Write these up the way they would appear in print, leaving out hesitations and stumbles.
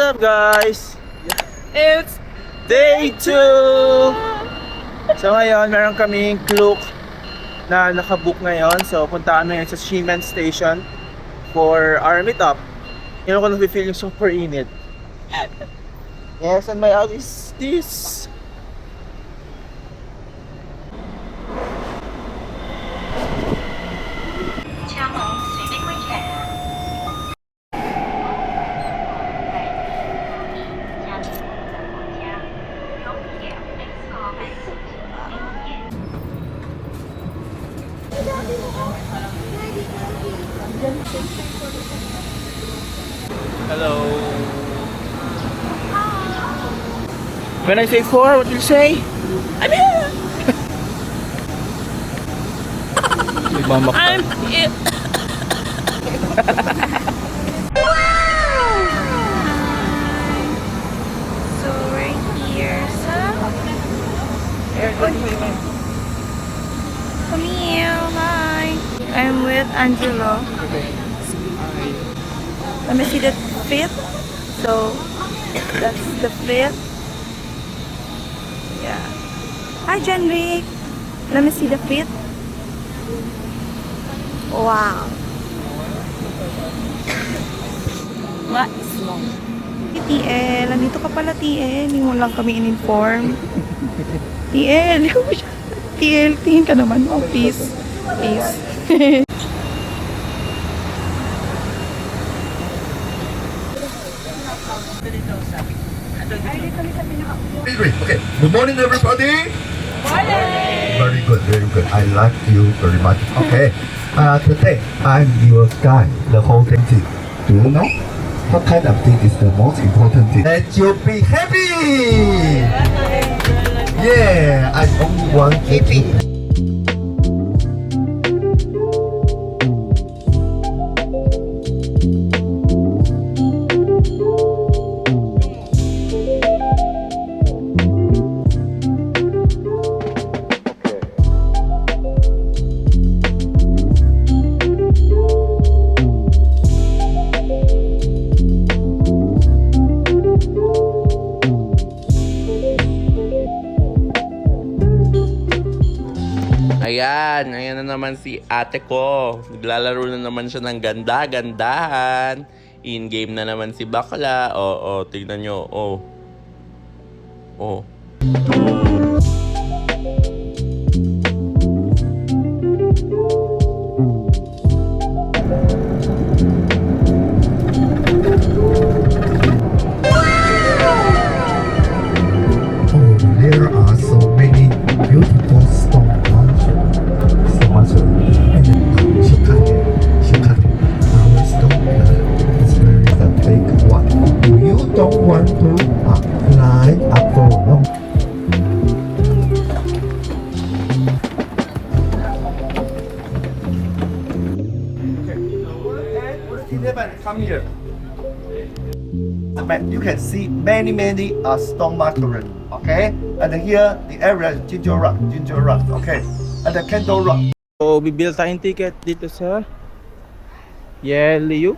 up guys? It's Day 2! So ngayon, meron kaming Klook na nakabook ngayon. So puntaan na yun sa Shimen Station for our meetup. Yun ako nag-feel yung super init. Yes, and my out is this. Hello. When I say 4, what do you say? I'm here! I'm it. So right here, Camille, hi. I'm with Angelo. Let me see the fit. So that's the fit. Yeah. Hi, Jenrick. Let me see the fit. Wow. What is long? TL, nandito ka pala TL. Hindi mo lang kami in-inform. TL, ikaw ba siya? TL, tingin ka naman. Oh, peace. Peace. Okay. Good morning, everybody. Morning. Very good, very good. I like you very much. Okay. Today I'm your guide. The whole thing. Do you know what kind of thing is the most important thing? That you be happy. Yeah. I only want happy. Ayan na naman si ate ko. Naglalaro na naman siya ng ganda-gandahan. In-game na naman si bakla. Oo, tignan nyo. Oh. There are so many beautiful stone mountains. And our stone is very the big one. If you don't want to climb up for long. Come here. You can see many stone markers. Okay, and here the area is ginger rock. Okay, and the candle rock. So bibil tayong ticket dito sa Yellow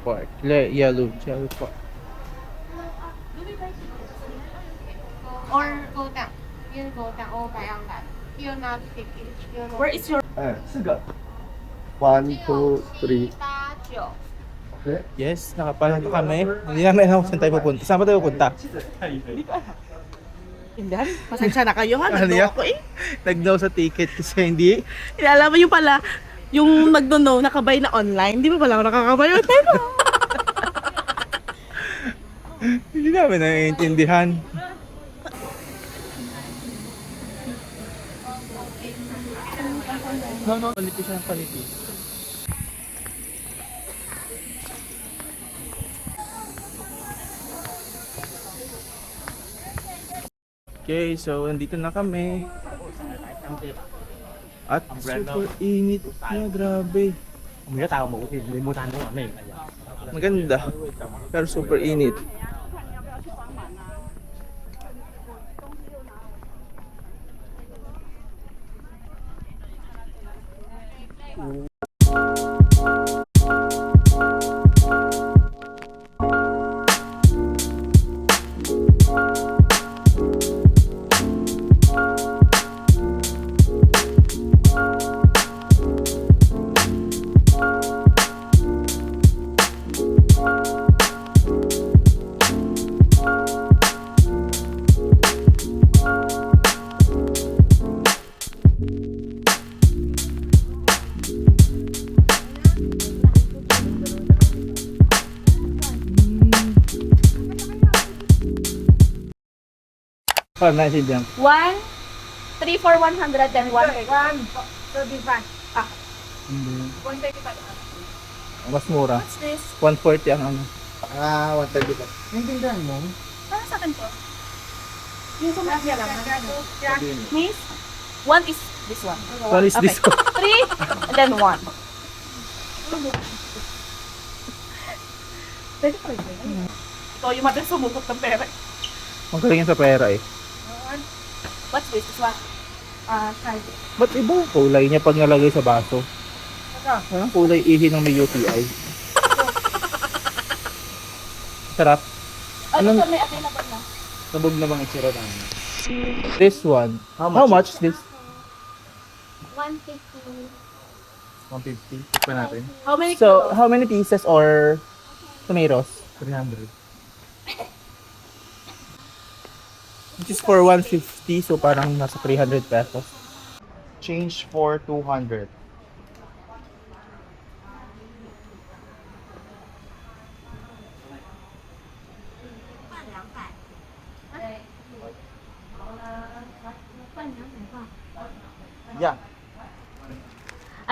Park. Yellow Park. Or go down. You go down or by on that. You're not taking. Where is your... 四个。1, 2, 3. 八九。 Okay. Yes, nakapala kami. Hindi namin alam kung saan tayo pupunta. Saan ba tayo pupunta? Hindi, pasensya na kayo ha. Ano Nagno yan? ako eh. Nag-no sa ticket kasi hindi. Alam mo yung pala, yung nagno nakabay na online. Di ba pala ako nakakabay online? Hindi namin naiintindihan. No. Paliti siya ng paliti. Okay, so nandito na kami. At super init na, grabe. Maganda, pero super init. Para naintindihan. 1, 3 for 100, then 1 35. Ah, Hindi. 135. Mas mura. What's this? 140 ang ano. 130 pa. Naintindihan mo? Para sa akin to. Yung sa mga lang. Miss, 1 is this one. What is this? 3, and then 1. Pwede pa rin. Ito yung madalas sumukot ng pera. Magaling yan sa pera eh. What's this? This one? Try it. Ba't iba ang kulay niya pag nalagay sa baso? Parang kulay ihi ng may UTI. Sarap. Ano Anong- ito may available na? Sabog na bang itsura namin? This one. How much is this? 150. 150. Tikman natin. How many So, kilos? how many pieces or tomatoes? 300. Which is for 150, so parang nasa 300 pesos. Change for 200. Yeah,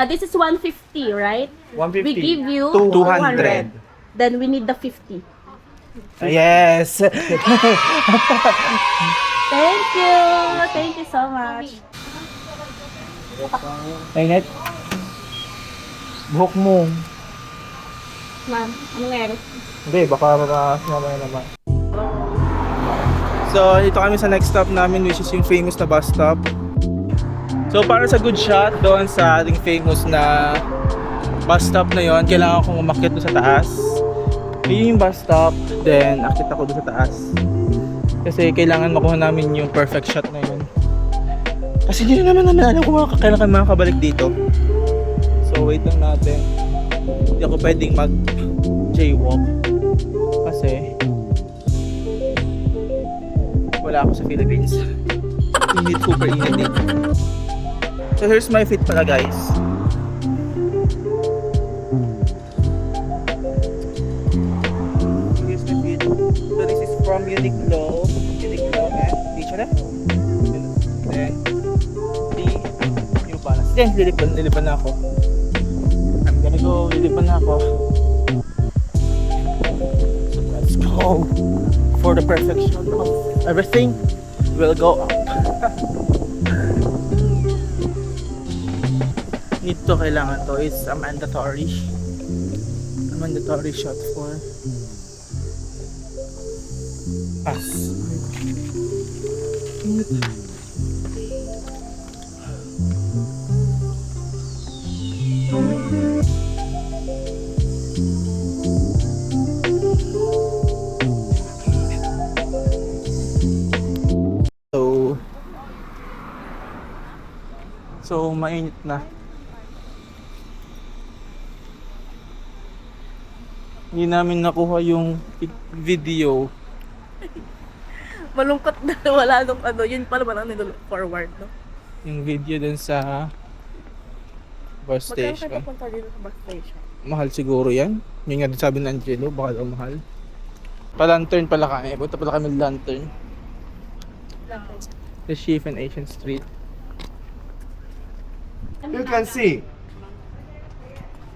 This is 150, right? 150. We give you 200. Then we need the 50. Yes! Thank you! Thank you so much. Mainit. Buhok mo. Ma'am, ano meron? Hindi, baka mamaya naman. So, dito kami sa next stop namin, which is yung famous na bus stop. So, para sa good shot doon sa ating famous na bus stop na yon, kailangan kong umakyat doon sa taas. Yun yung bus stop, then akit ako doon sa taas. Kasi kailangan makuha namin yung perfect shot na yun. Kasi hindi na naman alam kung kailan kami makakabalik dito. So, wait lang natin. Hindi ako pwedeng mag-jaywalk. Kasi wala ako sa Philippines. Init, super init dito. So here's my fit pala, guys. Here's my fit. So this is from Uniqlo. Uniqlo and H&M. Then yung palas. Then lilipan na ako. I'm gonna go, lilipan na ako. So let's go for the perfection of everything will go up. Ito kailangan to, it's a mandatory shot for us. So mainit na. Hindi namin nakuha yung video. Malungkot na wala nung ano. Yun pa naman ang nilook forward, no? Yung video dun sa bus Magkano kayo station. papunta dito sa bus station? Mahal siguro yan. Yung nga din sabi ng Angelo, baka daw mahal. Pa-lantern pala kami. Punta pala kami lantern. The Chief and Asian Street. You can see.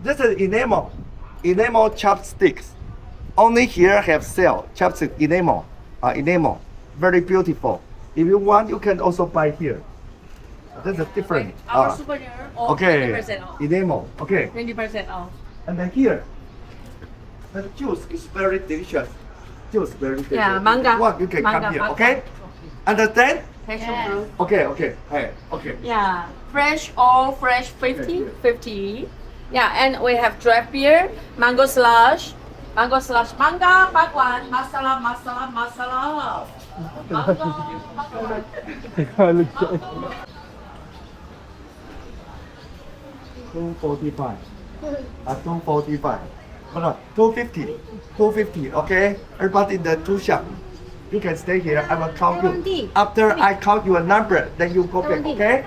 This is enamel. Enamel chopsticks. Only here have sell chopstick enamel. Enamel. Very beautiful. If you want, you can also buy here. This is different. souvenir, Okay. Enamel. Okay. 20% off. And then here, the juice is very delicious. Juice very delicious. Yeah, manga. If you want, you can Manga, come here. manga. Okay. Understand? Passion fruit. Okay. Okay. Hey. Okay. Yeah. Fresh, all fresh, 50. 50. Yeah, and we have draft beer, mango slush, manga, pakwan, masala. Mango, Tagalog siya. 245. 245. No, 250. 250. Okay. Everybody in the two shop. You can stay here. I will count you. After I count your number, then you go back. Okay.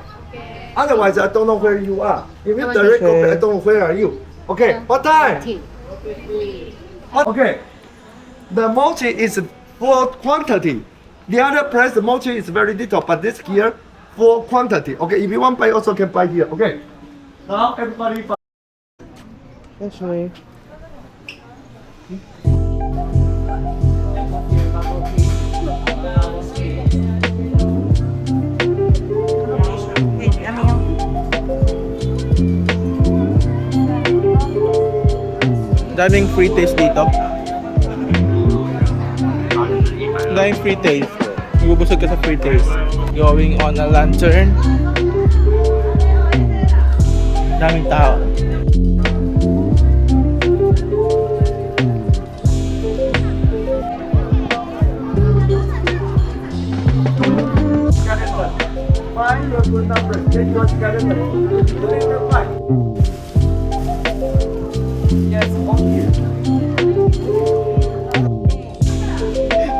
Otherwise, I don't know where you are. If you direct go back, I don't know where are you. Okay. What time? Okay. The mochi is for quantity. The other price, the mochi is very little, but this here for quantity. Okay, if you want buy, also can buy here. Okay. Now everybody buy. Yes, way. Daming free taste dito. Daming free taste. Ibubusog ka sa free taste. Going on a lantern. Daming tao. Find your good number. Get your skeleton. Five. Yes, okay.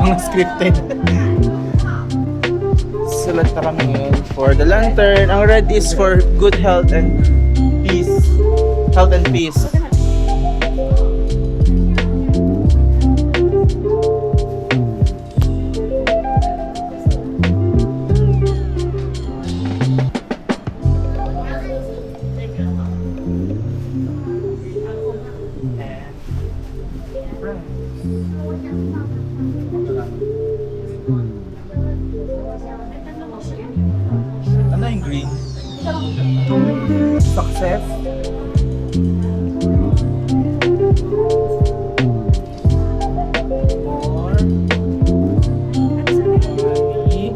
Mga scripted. Sulat na kami ngayon for the lantern. Ang red is for good health and peace. Health and peace. Ano yung green? Success. More money.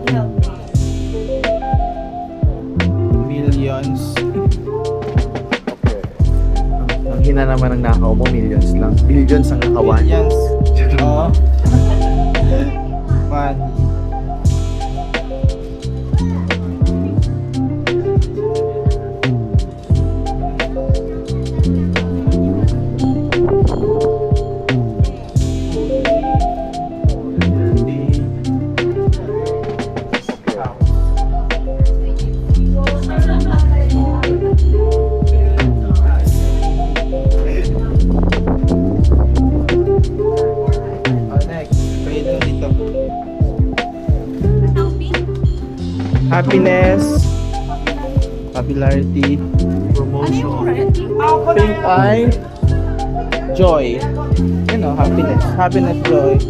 Millions. Ang hina naman ng nakaw mo, millions lang. Billions ang nakawan. Millions. Oo. Money. Happiness, popularity, promotion, pink eye, joy. You know, happiness, joy.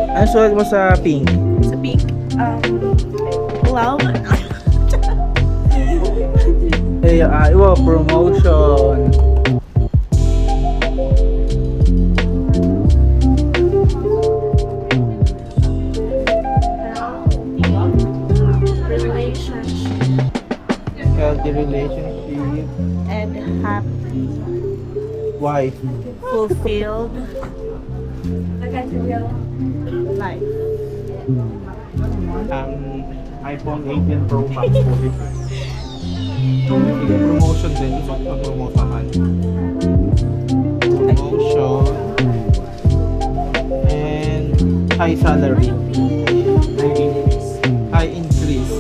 Ano sulat mo sa pink? Sa pink, love. Promotion. Healthy relationship. And happy, Why? fulfilled life. iPhone 18 Pro Max po. Sige, promotion din. Pag-promote naman. Promotion. And high salary. High increase.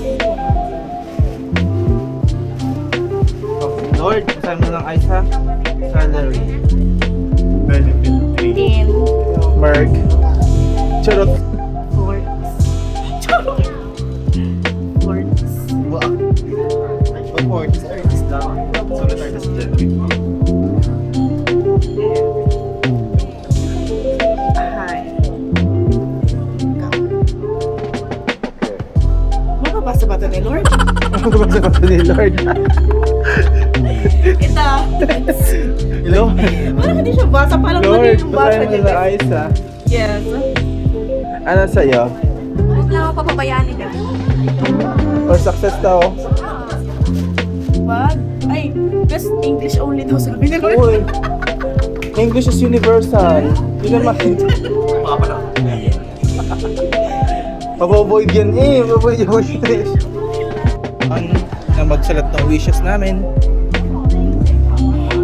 Okay, Lord, kasama mo lang Isa. Salary. Benefit 3. In Merc. Charot. Mababasa ba ito ni Lord? Mababasa ba ito ni Lord? Ito. Lord. Parang hindi siya basa. Parang mali Lord, yung basa basahin mo niya. na Isa. Yes. Ano sa'yo? Huwag lang ako papabayaan nila. For success daw. Wag. Ay, best English only daw sabi ni Lord. Uy. English is universal. Hindi naman. Pabovoid yan eh. Pabovoid yung wishes. Ang na magsalat ng wishes namin.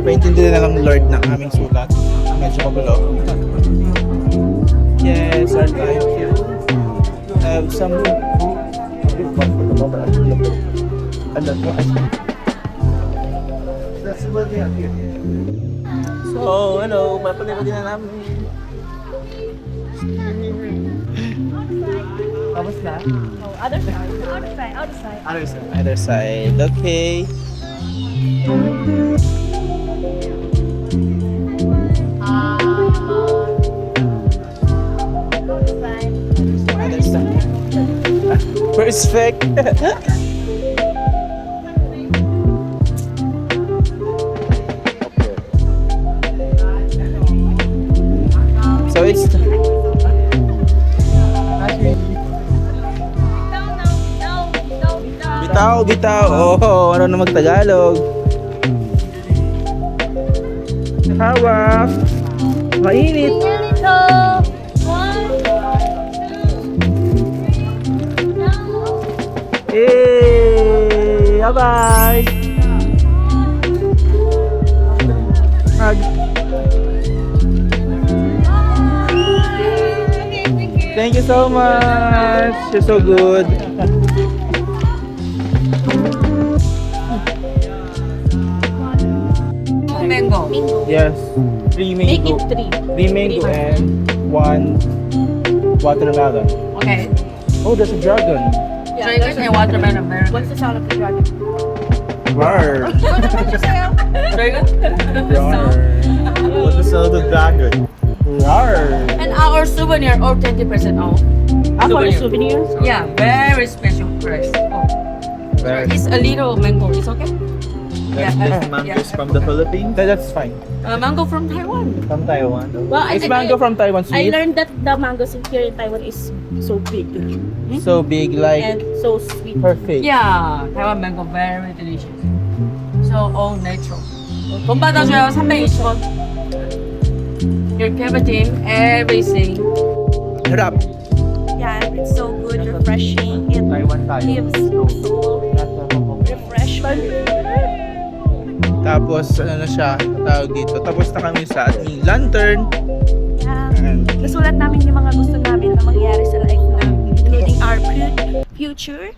Paintindihan na lang Lord ng aming sulat. Medyo magulo. Yes, our time to have some So, hello, papalira din na namin. Tapos na? Other side. Other side. Okay. Other side. Perfect. So it's bitaw. Oh, ano na magtagalog? Hawak. Mainit. Hey, bye-bye. Hug. Thank you so much. You're so good. Mango. Yes. 3 mango. Make it 3. 3 mango and 1 watermelon. Okay. Oh, there's a dragon. Dragon and watermelon. What's the sound of the dragon? Rawr. Dragon? Rawr. What's the sound of dragon? Rawr. And our souvenir or 20% off. Our souvenirs? Yeah, very special price. Oh. Very. It's a little mango. It's okay? That's Yeah. mangoes from the Philippines. That's fine. Mango from Taiwan. From Taiwan. Well, It's mango from Taiwan, I sweet. learned that the mangoes here in Taiwan is so big So big, like and so sweet. perfect. Yeah, Taiwan mango very delicious. So all natural. 돈 받아줘요 320원. Your cavity, everything. Harap. Yeah, it's so good, refreshing. It Taiwan tayo. gives refreshment. Tapos ano na siya, tawag dito. Tapos na kami sa ating lantern. Yeah. Nasulat namin yung mga gusto namin na mangyari sa life namin, including our future.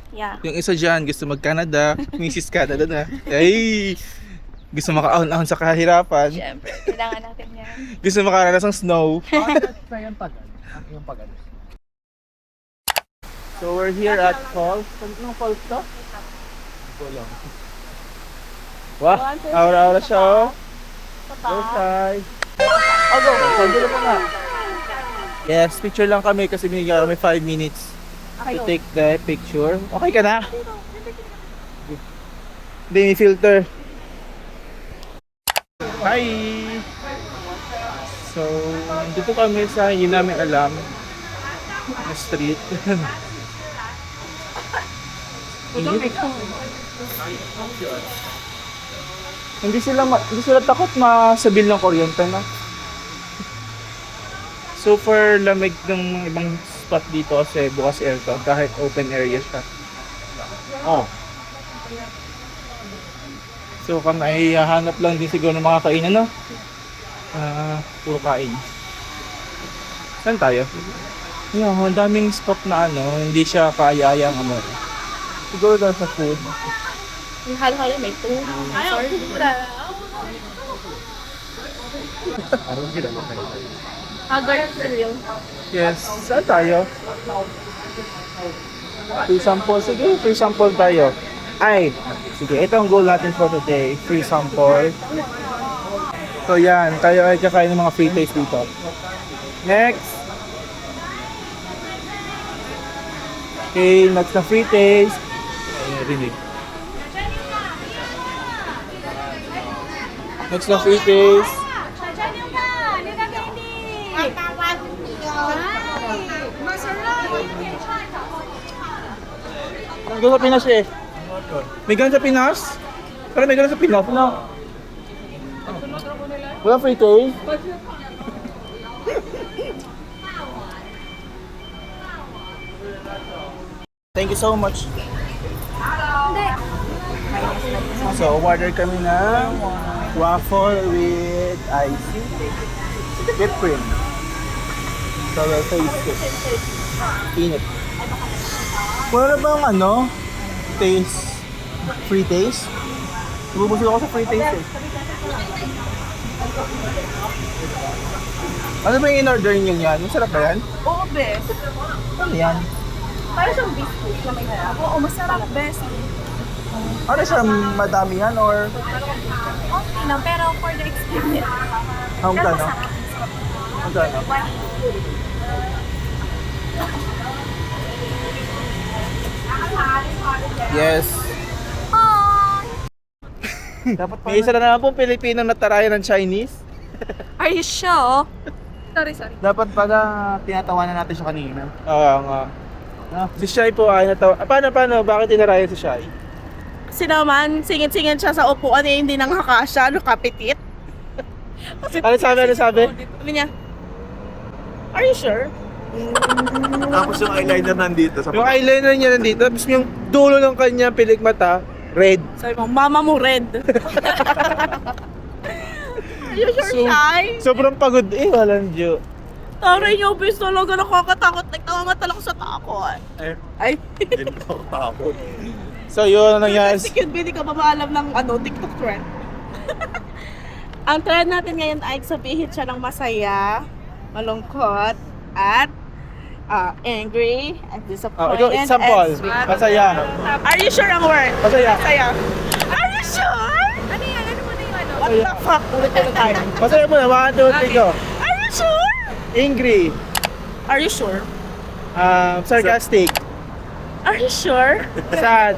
Yeah. Yung isa dyan, gusto mag-Canada. Mrs. Canada na. Ay! Gusto makaahon-ahon sa kahirapan. Siyempre, kailangan natin yan. Gusto makaranas ng snow. So we're here at falls. Anong falls to? Kulong. Wow! Aura-aura siya oh. Go side. Oh, go! Sandalo pa nga. Yes, picture lang kami kasi binigyan kami 5 minutes to take the picture. Okay ka na? Hindi, may filter. Hi! So, dito kami sa hindi namin alam na street. Hindi sila takot masabil ng kuryente na. Super lamig ng ibang spot dito kasi bukas aircon kahit open area siya. Oh. So kung hanap lang din siguro ng mga kainan, no? Puro kain. Saan tayo? Yeah, ang daming spot na hindi siya kaaya-ayang Siguro daw sa food. Yung halo-halo may two. Sorry. Agar yun. Yes, saan tayo? Free sample. Sige, free sample tayo. Ay, sige, ito ang goal natin for today. Free sample. So yan, tayo ay kakain ng mga free taste dito. Next! Okay, next na free taste. Ay, rinig. Next na free taste. Ang gano'n sa Pinas eh. May gano'n sa Pinas? Pero may gano'n sa Pinas, no? Wala free taste? Thank you so much. So, order kami ng waffle with icing. Whipped cream. So, we'll taste it. Init. Wala na bang taste? Free taste? Bubusog ako sa free taste eh. Ano ba yung in-order niyo yan? Masarap ba yan? Oo, best. Ano yan? Para siyang biscuit na may harap. Oo, masarap, best. Ano siya, madami yan or Okay lang, pero for the experience. ang gano? Ang gano? Yes. May isa na naman pong Pilipinong natarayan ng Chinese. Are you sure? Sorry. Dapat pala tinatawanan natin siya kanina. Oo nga. Si Shai po ay natawa. Paano? Bakit tinarayan si Shai? Kasi naman, singit-singit siya sa upuan eh, hindi nang hakasya, kapitit. Ano sabi? Sabi niya, are you sure? Tapos yung eyeliner nandito. Sa Yung eyeliner niya nandito, tapos yung dulo ng kanya pilik mata, red. Sabi mo, mama mo red. Are you sure, Shai? Sobrang pagod eh, walang Diyo. Taray niyo, bis talaga nakakatakot. Nagtawa-mata lang sa takot. Ay. So yun ang nangyari. Si Cute hindi ka ba maalam ng TikTok trend? Ang trend natin ngayon ay sabihin siya ng masaya, malungkot, at angry, and disappointed, ikaw, example. and sweet. Masaya. Are you sure ang word? Masaya. Masaya. Are you sure? Ano yan? Ano mo na yung ano? What the fuck? Ulit tayo. Masaya mo na, 1, 2, 3, go. Are you sure? Angry. Are you sure? Sarcastic. Are you sure? Sad.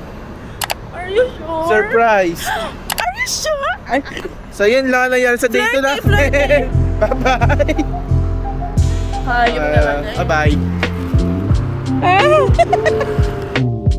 Are you sure? Surprise. Are you sure? So yun lang nangyari sa date ko na. Flirty. Bye-bye. Hayop na lang. Bye-bye.